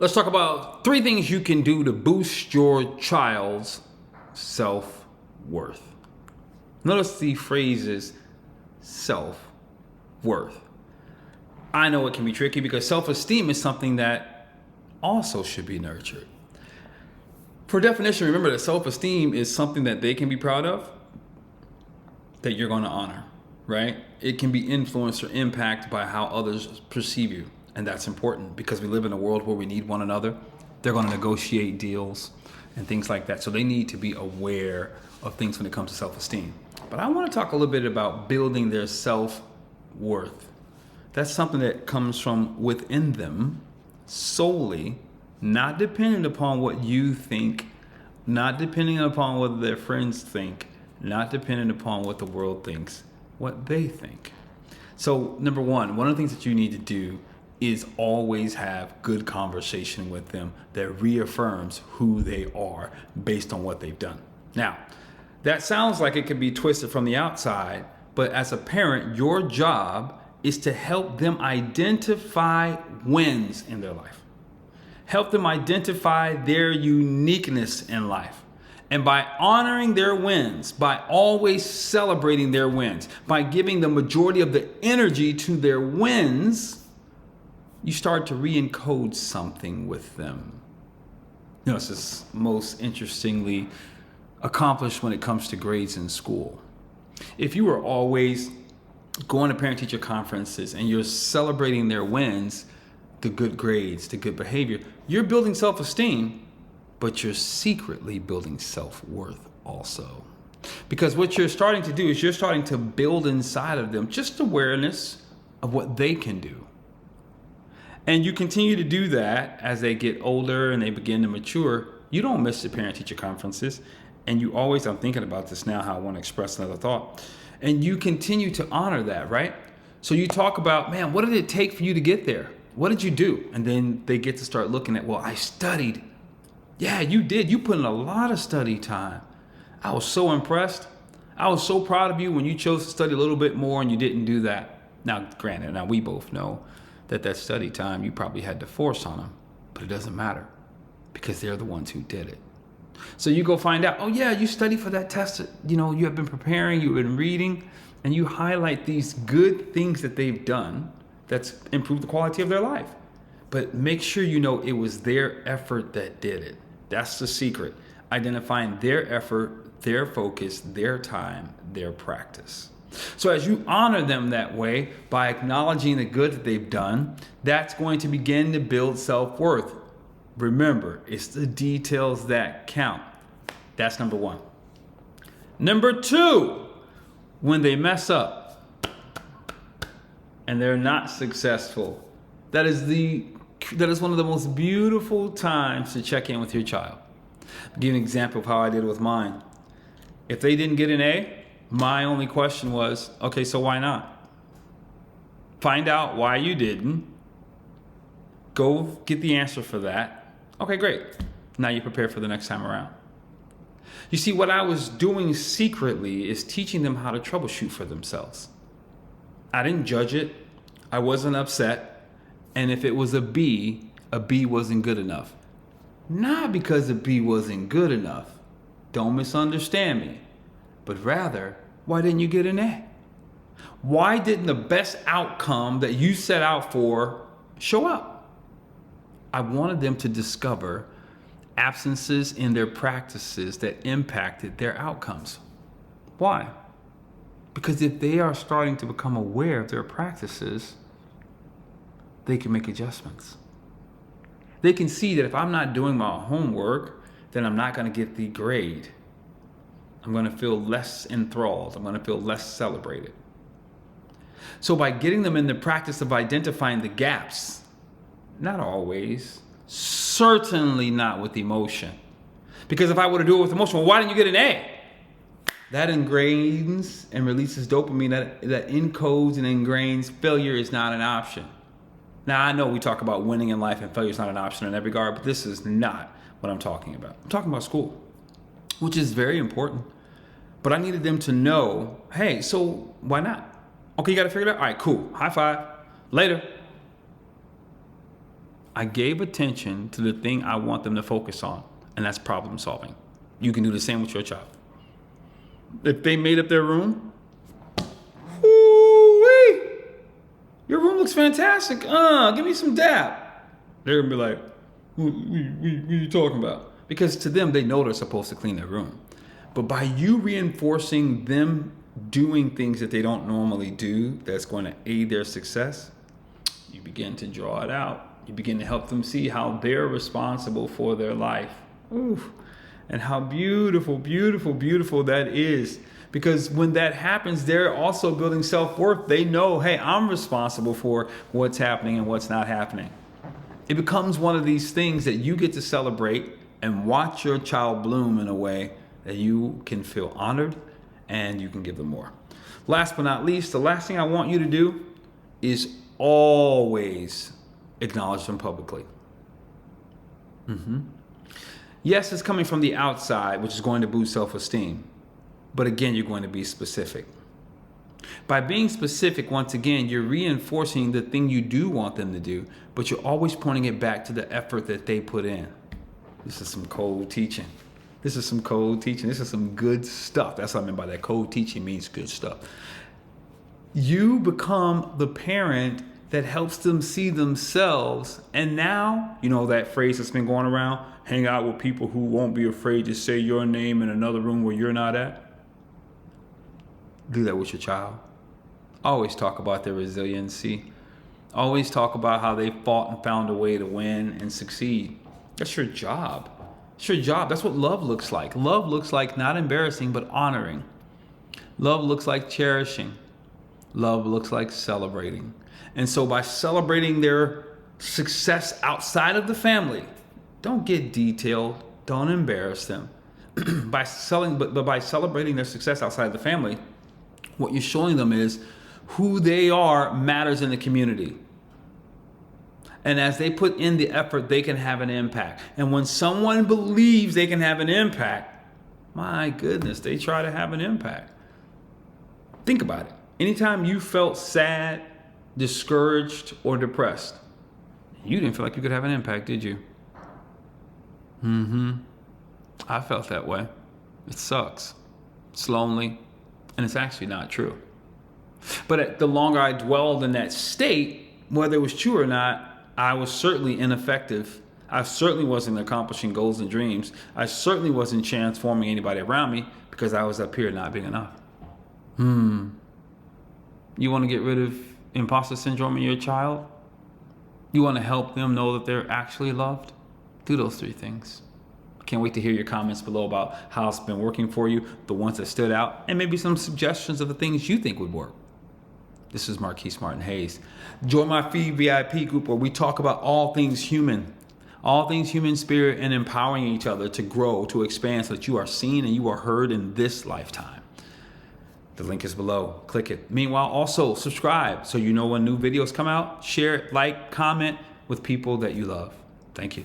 Let's talk about 3 things you can do to boost your child's self-worth. Notice the phrases self-worth. I know it can be tricky because self-esteem is something that also should be nurtured. For definition, remember that self-esteem is something that they can be proud of, that you're going to honor, right? It can be influenced or impacted by how others perceive you. And that's important because we live in a world where we need one another. They're going to negotiate deals and things like that. So they need to be aware of things when it comes to self-esteem. But I want to talk a little bit about building their self-worth. That's something that comes from within them solely, not dependent upon what you think, not depending upon what their friends think, not dependent upon what the world thinks, what they think. So number one of the things that you need to do is always have good conversation with them that reaffirms who they are based on what they've done. Now, that sounds like it could be twisted from the outside, but as a parent, your job is to help them identify wins in their life. Help them identify their uniqueness in life. And by honoring their wins, by always celebrating their wins, by giving the majority of the energy to their wins, you start to re-encode something with them. You know, this is most interestingly accomplished when it comes to grades in school. If you are always going to parent-teacher conferences and you're celebrating their wins, the good grades, the good behavior, you're building self-esteem, but you're secretly building self-worth also. Because what you're starting to do is you're starting to build inside of them just awareness of what they can do. And you continue to do that as they get older and they begin to mature. You don't miss the parent-teacher conferences. And you always, I'm thinking about this now, how I want to express another thought. And you continue to honor that, right? So you talk about, man, what did it take for you to get there? What did you do? And then they get to start looking at, well, I studied. Yeah, you did. You put in a lot of study time. I was so impressed. I was so proud of you when you chose to study a little bit more and you didn't do that. Now, granted, we both know that study time you probably had to force on them, but it doesn't matter because they're the ones who did it. So you go find out, oh yeah, you studied for that test. You have been preparing, you've been reading, and you highlight these good things that they've done that's improved the quality of their life. But make sure you know it was their effort that did it. That's the secret. Identifying their effort, their focus, their time, their practice. So as you honor them that way, by acknowledging the good that they've done, that's going to begin to build self-worth. Remember, it's the details that count. That's number one. Number two, when they mess up and they're not successful, that is one of the most beautiful times to check in with your child. I'll give you an example of how I did with mine. If they didn't get an A, my only question was, okay, so why not? Find out why you didn't. Go get the answer for that. Okay, great. Now you prepare for the next time around. You see, what I was doing secretly is teaching them how to troubleshoot for themselves. I didn't judge it. I wasn't upset. And if it was a B wasn't good enough. Not because a B wasn't good enough. Don't misunderstand me. But rather, why didn't you get an A? Why didn't the best outcome that you set out for show up? I wanted them to discover absences in their practices that impacted their outcomes. Why? Because if they are starting to become aware of their practices, they can make adjustments. They can see that if I'm not doing my homework, then I'm not going to get the grade. I'm going to feel less enthralled. I'm going to feel less celebrated. So by getting them in the practice of identifying the gaps, not always, certainly not with emotion. Because if I were to do it with emotion, well, why didn't you get an A? That ingrains and releases dopamine that encodes and ingrains failure is not an option. Now, I know we talk about winning in life and failure is not an option in every regard, but this is not what I'm talking about. I'm talking about school, which is very important. But I needed them to know, hey, so why not? Okay, you got to figure it out? All right, cool. High five. Later. I gave attention to the thing I want them to focus on, and that's problem solving. You can do the same with your child. If they made up their room, woo-wee, your room looks fantastic. Give me some dap. They're gonna be like, what are you talking about? Because to them, they know they're supposed to clean their room. But by you reinforcing them doing things that they don't normally do, that's going to aid their success, you begin to draw it out. You begin to help them see how they're responsible for their life. Oof. And how beautiful, beautiful, beautiful that is. Because when that happens, they're also building self-worth. They know, hey, I'm responsible for what's happening and what's not happening. It becomes one of these things that you get to celebrate and watch your child bloom in a way that you can feel honored and you can give them more. Last but not least, the last thing I want you to do is always acknowledge them publicly. Yes, it's coming from the outside, which is going to boost self-esteem. But again, you're going to be specific. By being specific, once again, you're reinforcing the thing you do want them to do, but you're always pointing it back to the effort that they put in. This is some cold teaching. This is some cold teaching. This is some good stuff. That's what I mean by that. Cold teaching means good stuff. You become the parent that helps them see themselves. And now, you know that phrase that's been going around, hang out with people who won't be afraid to say your name in another room where you're not at. Do that with your child. Always talk about their resiliency. Always talk about how they fought and found a way to win and succeed. That's your job. It's your job. That's what love looks like. Love looks like not embarrassing, but honoring. Love looks like cherishing. Love looks like celebrating. And so by celebrating their success outside of the family, don't get detailed, don't embarrass them. By celebrating their success outside of the family, what you're showing them is who they are matters in the community. And as they put in the effort, they can have an impact. And when someone believes they can have an impact, my goodness, they try to have an impact. Think about it. Anytime you felt sad, discouraged, or depressed, you didn't feel like you could have an impact, did you? I felt that way. It sucks. It's lonely. And it's actually not true. But the longer I dwelled in that state, whether it was true or not, I was certainly ineffective. I certainly wasn't accomplishing goals and dreams. I certainly wasn't transforming anybody around me because I was up here not being enough. You want to get rid of imposter syndrome in your child? You want to help them know that they're actually loved? Do those 3 things. Can't wait to hear your comments below about how it's been working for you, the ones that stood out, and maybe some suggestions of the things you think would work. This is Marquise Martin Hayes. Join my free VIP group where we talk about all things human spirit, and empowering each other to grow, to expand so that you are seen and you are heard in this lifetime. The link is below. Click it. Meanwhile, also subscribe so you know when new videos come out. Share it, like, comment with people that you love. Thank you.